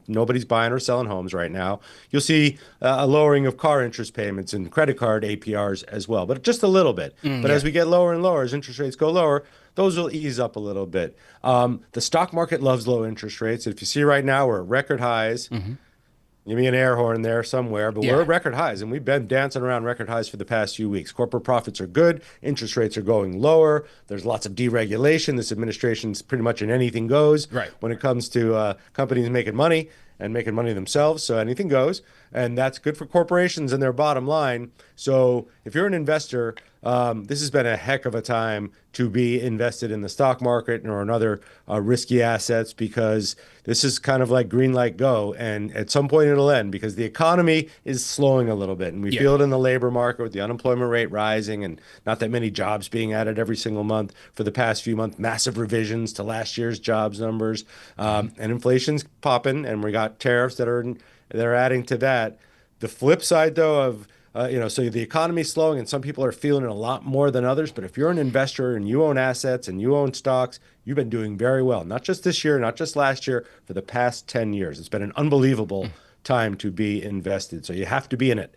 Nobody's buying or selling homes right now. You'll see a lowering of car interest payments and credit card APRs as well, but just a little bit. But as we get lower and lower, as interest rates go lower, those will ease up a little bit. The stock market loves low interest rates. If you see right now, we're at record highs. Give me an air horn there somewhere, but we're at record highs, and we've been dancing around record highs for the past few weeks. Corporate profits are good. Interest rates are going lower. There's lots of deregulation. This administration's pretty much in anything goes when it comes to companies making money and making money themselves, so anything goes. And that's good for corporations and their bottom line. So if you're an investor, this has been a heck of a time to be invested in the stock market or in other risky assets, because this is kind of like green light go. And at some point it'll end, because the economy is slowing a little bit. And we feel it in the labor market with the unemployment rate rising and not that many jobs being added every single month for the past few months, massive revisions to last year's jobs numbers. And inflation's popping, and we got tariffs that are adding to that. The flip side, though, of so the economy's slowing and some people are feeling it a lot more than others. But if you're an investor and you own assets and you own stocks, you've been doing very well. Not just this year, not just last year, for the past 10 years. It's been an unbelievable time to be invested. So you have to be in it.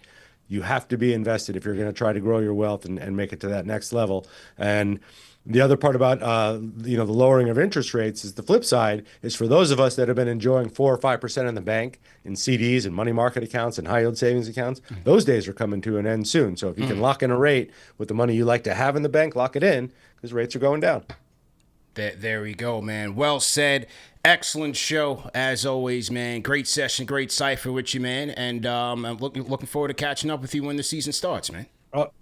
You have to be invested if you're going to try to grow your wealth and make it to that next level. And the other part about the lowering of interest rates is the flip side is for those of us that have been enjoying 4 or 5% in the bank in CDs and money market accounts and high yield savings accounts. Those days are coming to an end soon. So if you can lock in a rate with the money you like to have in the bank, lock it in, because rates are going down.
There we go, man. Well said. Excellent show as always, man. Great session, great cipher with you, man. And I'm looking forward to catching up with you when the season starts, man.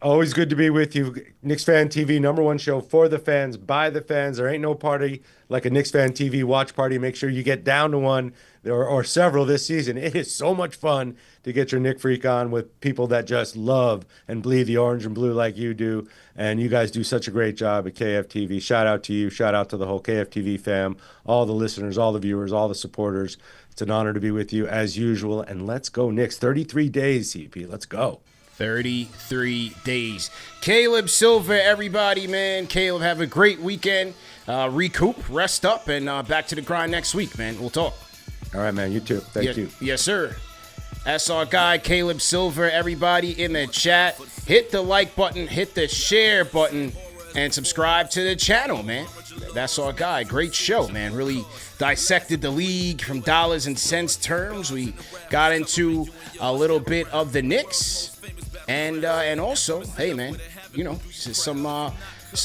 Always good to be with you. Knicks Fan TV, number one show for the fans, by the fans. There ain't no party like a Knicks Fan TV watch party. Make sure you get down to one or several this season. It is so much fun to get your Knick Freak on with people that just love and bleed the orange and blue like you do. And you guys do such a great job at KFTV. Shout out to you. Shout out to the whole KFTV fam, all the listeners, all the viewers, all the supporters. It's an honor to be with you as usual. And let's go Knicks. 33 days, CP. Let's go.
33 days. Caleb Silver, everybody, man. Caleb, have a great weekend. Recoup, rest up, and back to the grind next week, man. We'll talk.
All right, man. You too. Thank you.
Yes, sir. That's our guy, Caleb Silver. Everybody in the chat, hit the like button, hit the share button, and subscribe to the channel, man. That's our guy. Great show, man. Really dissected the league from dollars and cents terms. We got into a little bit of the Knicks. And also, hey man, some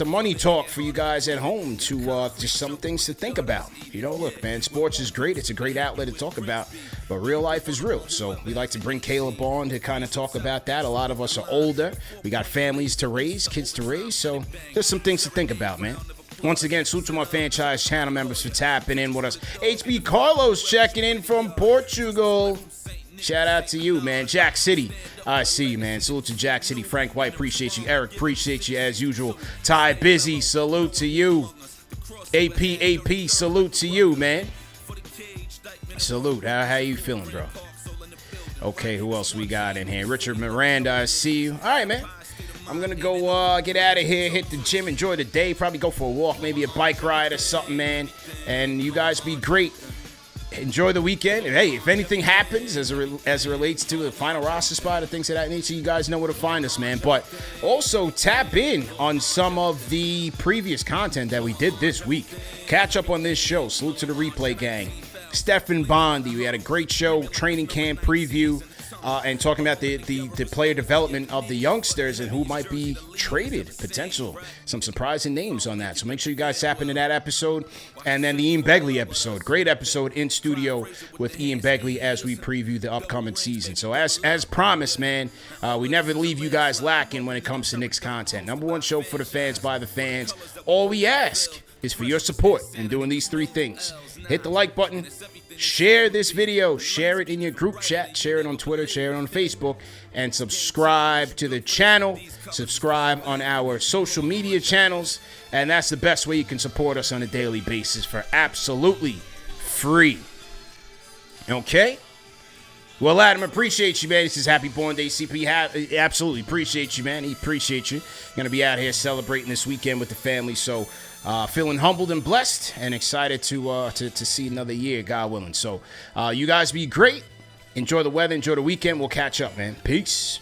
money talk for you guys at home to just some things to think about. Look, man, sports is great. It's a great outlet to talk about, but real life is real. So we like to bring Caleb on to kind of talk about that. A lot of us are older. We got families to raise, kids to raise. So there's some things to think about, man. Once again, salute to my Fanchise channel members for tapping in with us. HB Carlos checking in from Portugal. Shout out to you, man. Jack City. I see you, man. Salute to Jack City. Frank White, appreciate you. Eric, appreciate you as usual. Ty Busy, salute to you. AP, salute to you, man. Salute. How you feeling, bro? Okay, who else we got in here? Richard Miranda, I see you. All right, man. I'm going to go get out of here, hit the gym, enjoy the day, probably go for a walk, maybe a bike ride or something, man. And you guys be great. Enjoy the weekend. And, hey, if anything happens as it relates to the final roster spot or things of that nature, you guys know where to find us, man. But also tap in on some of the previous content that we did this week. Catch up on this show. Salute to the replay gang. Stephen Bondi, we had a great show, training camp preview, and talking about the player development of the youngsters and who might be traded, potential. Some surprising names on that. So make sure you guys tap into that episode. And then the Ian Begley episode. Great episode in studio with Ian Begley as we preview the upcoming season. So as promised, man, we never leave you guys lacking when it comes to Knicks content. Number one show for the fans, by the fans. All we ask is for your support in doing these three things. Hit the like button, share this video, share it in your group chat, share it on Twitter, share it on Facebook, and subscribe to the channel. Subscribe on our social media channels, and that's the best way you can support us on a daily basis for absolutely free. Okay? Well, Adam, appreciate you, man. This is Happy Born Day, CP. Absolutely appreciate you, man. He appreciate you. Going to be out here celebrating this weekend with the family, so feeling humbled and blessed and excited to see another year, God willing. So you guys be great. Enjoy the weather. Enjoy the weekend. We'll catch up, man. Peace.